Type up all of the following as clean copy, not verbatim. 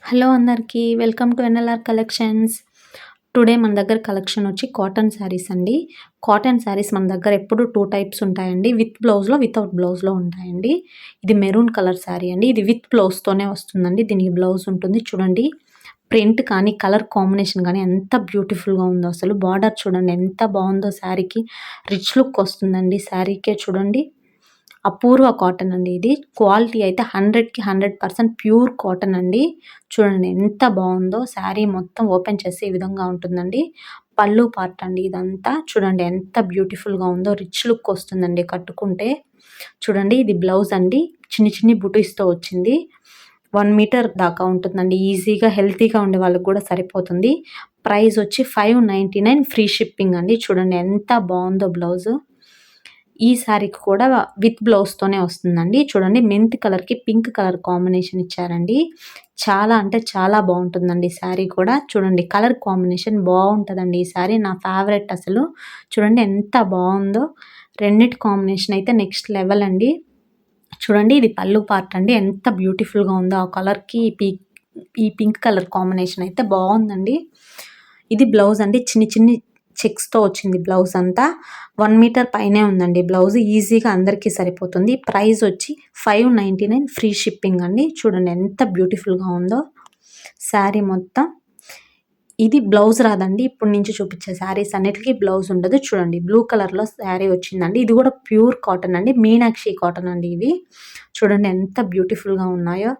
Hello అందరికీ welcome to NLR collections. Today మన దగ్గర కలెక్షన్ వచ్చి కాటన్ శారీస్ అండి. కాటన్ శారీస్ మన దగ్గర ఎప్పుడు 2 టైప్స్ ఉంటాయండి. విత్ బ్లౌజ్‌లో, వితౌట్ బ్లౌజ్‌లో ఉంటాయండి. ఇది మెరూన్ కలర్ శారీ అండి. ఇది విత్ బ్లౌజ్‌తోనే వస్తుందండి. దీనికి బ్లౌజ్ ఉంటుంది. చూడండి ప్రింట్ కానీ, కలర్ కాంబినేషన్ కానీ ఎంత బ్యూటిఫుల్‌గా ఉందో అసలు. బార్డర్ చూడండి ఎంత బాగుందో శారీకి. రిచ్ లుక్ వస్తుందండి శారీకే చూడండి. అపూర్వ కాటన్ అండి ఇది. క్వాలిటీ అయితే 100కి 100% ప్యూర్ కాటన్ అండి. చూడండి ఎంత బావుందో. శారీ మొత్తం ఓపెన్ చేస్తే ఈ విధంగా ఉంటుందండి. పళ్ళు పార్ట్ అండి ఇదంతా. చూడండి ఎంత బ్యూటిఫుల్‌గా ఉందో. రిచ్ లుక్ వస్తుందండి కట్టుకుంటే. చూడండి ఇది బ్లౌజ్ అండి. చిన్ని చిన్ని బుటీస్‌తో వచ్చింది. 1 మీటర్ దాకా ఉంటుందండి. ఈజీగా హెల్తీగా ఉండే వాళ్ళకి కూడా సరిపోతుంది. ప్రైస్ వచ్చి 599 ఫ్రీ షిప్పింగ్ అండి. చూడండి ఎంత బావుందో బ్లౌజు. ఈ శారీకి కూడా విత్ బ్లౌజ్‌తోనే వస్తుందండి. చూడండి మెంతి కలర్‌కి పింక్ కలర్ కాంబినేషన్ ఇచ్చారండి. చాలా అంటే చాలా బావుంటుందండి శారీ కూడా. చూడండి కలర్ కాంబినేషన్ బావుంటదండి ఈ శారీ. నా ఫేవరెట్ అసలు. చూడండి ఎంత బావుందో. రెండిటి కాంబినేషన్ అయితే నెక్స్ట్ లెవెల్ అండి. చూడండి ఇది పళ్ళు పార్ట్ అండి. ఎంత బ్యూటిఫుల్‌గా ఉందో. ఆ కలర్‌కి ఈ పింక్ కలర్ కాంబినేషన్ అయితే బావుందండి. ఇది బ్లౌజ్ అండి. చిన్ని చిన్ని చెక్స్‌తో వచ్చింది బ్లౌజ్ అంతా. 1 మీటర్ పైనే ఉందండి బ్లౌజ్. ఈజీగా అందరికీ సరిపోతుంది. ప్రైస్ వచ్చి 599 ఫ్రీ షిప్పింగ్ అండి. చూడండి ఎంత బ్యూటిఫుల్‌గా ఉందో శారీ మొత్తం. ఇది బ్లౌజ్ రాదండి. ఇప్పుడు నుంచి చూపించే శారీస్ అన్నిటికి బ్లౌజ్ ఉండదు. చూడండి బ్లూ కలర్‌లో శారీ వచ్చిందండి. ఇది కూడా ప్యూర్ కాటన్ అండి. మీనాక్షి కాటన్ అండి ఇవి. చూడండి ఎంత బ్యూటిఫుల్‌గా ఉన్నాయో.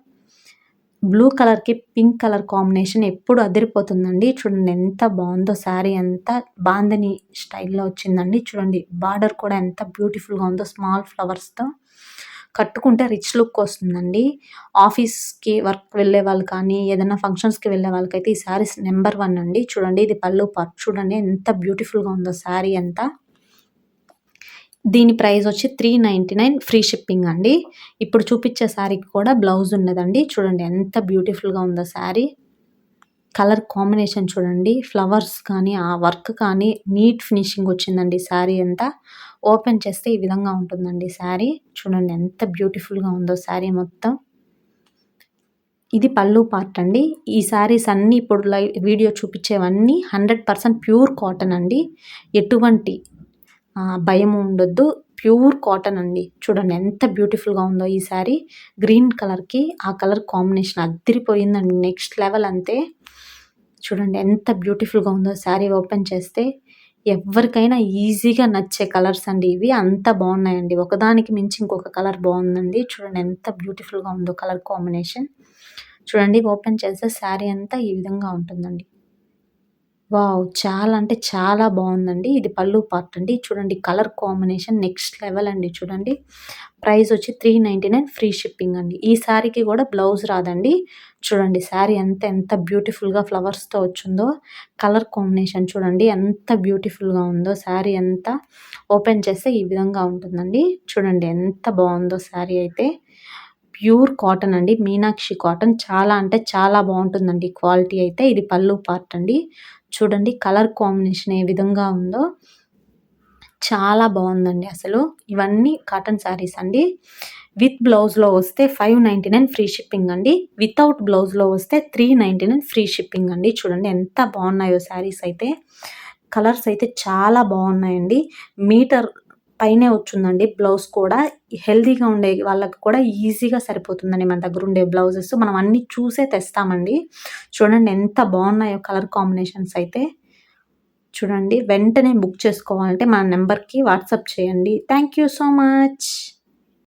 బ్లూ కలర్‌కి పింక్ కలర్ కాంబినేషన్ ఎప్పుడు అదిరిపోతుందండి. చూడండి ఎంత బావుందో శారీ అంతా. బాందిని స్టైల్‌లో వచ్చిందండి. చూడండి బార్డర్ కూడా ఎంత బ్యూటిఫుల్‌గా ఉందో స్మాల్ ఫ్లవర్స్‌తో. కట్టుకుంటే రిచ్ లుక్ వస్తుందండి. ఆఫీస్‌కి వర్క్ వెళ్ళే వాళ్ళు కానీ, ఏదైనా ఫంక్షన్స్‌కి వెళ్ళే వాళ్ళకైతే ఈ శారీస్ నంబర్ 1 అండి. చూడండి ఇది పళ్ళు పార్ట్. చూడండి ఎంత బ్యూటిఫుల్‌గా ఉందో శారీ అంతా. దీని ప్రైస్ వచ్చి 399 ఫ్రీ షిప్పింగ్ అండి. ఇప్పుడు చూపించే శారీకి కూడా బ్లౌజ్ ఉండదండి. చూడండి ఎంత బ్యూటిఫుల్‌గా ఉందో శారీ. కలర్ కాంబినేషన్ చూడండి. ఫ్లవర్స్ కానీ, ఆ వర్క్ కానీ నీట్ ఫినిషింగ్ వచ్చిందండి శారీ అంతా. ఓపెన్ చేస్తే ఈ విధంగా ఉంటుందండి శారీ. చూడండి ఎంత బ్యూటిఫుల్‌గా ఉందో శారీ మొత్తం. ఇది పళ్ళు పార్ట్ అండి. ఈ శారీస్ అన్నీ ఇప్పుడు వీడియో చూపించేవన్నీ 100% ప్యూర్ కాటన్ అండి. ఎటువంటి భయము ఉండొద్దు. ప్యూర్ కాటన్ అండి. చూడండి ఎంత బ్యూటిఫుల్‌గా ఉందో ఈ శారీ. గ్రీన్ కలర్‌కి ఆ కలర్ కాంబినేషన్ అద్దిరిపోయిందండి. నెక్స్ట్ లెవెల్ అంతే. చూడండి ఎంత బ్యూటిఫుల్‌గా ఉందో శారీ ఓపెన్ చేస్తే. ఎవ్వరికైనా ఈజీగా నచ్చే కలర్స్ అండి ఇవి. అంత బావున్నాయండి. ఒకదానికి మించి ఇంకొక కలర్ బావుందండి. చూడండి ఎంత బ్యూటిఫుల్‌గా ఉందో కలర్ కాంబినేషన్. చూడండి ఓపెన్ చేస్తే శారీ అంతా ఈ విధంగా ఉంటుందండి. వావ్! చాలా అంటే చాలా బావుందండి. ఇది పళ్ళు పార్ట్ అండి. చూడండి కలర్ కాంబినేషన్ నెక్స్ట్ లెవెల్ అండి చూడండి. ప్రైస్ వచ్చి 399 ఫ్రీ షిప్పింగ్ అండి. ఈ శారీకి కూడా బ్లౌజ్ రాదండి. చూడండి శారీ ఎంత బ్యూటిఫుల్‌గా ఫ్లవర్స్‌తో వచ్చిందో. కలర్ కాంబినేషన్ చూడండి ఎంత బ్యూటిఫుల్‌గా ఉందో శారీ అంతా. ఓపెన్ చేస్తే ఈ విధంగా ఉంటుందండి. చూడండి ఎంత బావుందో శారీ అయితే. ప్యూర్ కాటన్ అండి. మీనాక్షి కాటన్. చాలా అంటే చాలా బావుంటుందండి క్వాలిటీ అయితే. ఇది పళ్ళు పార్ట్ అండి. చూడండి కలర్ కాంబినేషన్ ఏ విధంగా ఉందో. చాలా బావుందండి అసలు. ఇవన్నీ కాటన్ శారీస్ అండి. విత్ బ్లౌజ్‌లో వస్తే 599 ఫ్రీ షిప్పింగ్ అండి. వితౌట్ బ్లౌజ్‌లో వస్తే 399 ఫ్రీ షిప్పింగ్ అండి. చూడండి ఎంత బావున్నాయో శారీస్ అయితే. కలర్స్ అయితే చాలా బావున్నాయండి. మీటర్ పైనే వచ్చుందండి బ్లౌజ్ కూడా. హెల్తీగా ఉండే వాళ్ళకి కూడా ఈజీగా సరిపోతుందండి మన దగ్గరుండే బ్లౌజెస్. మనం అన్నీ చూసే తెస్తామండి. చూడండి ఎంత బావున్నాయో కలర్ కాంబినేషన్స్ అయితే. చూడండి వెంటనే బుక్ చేసుకోవాలంటే మన నంబర్‌కి వాట్సాప్ చేయండి. Thank you so much.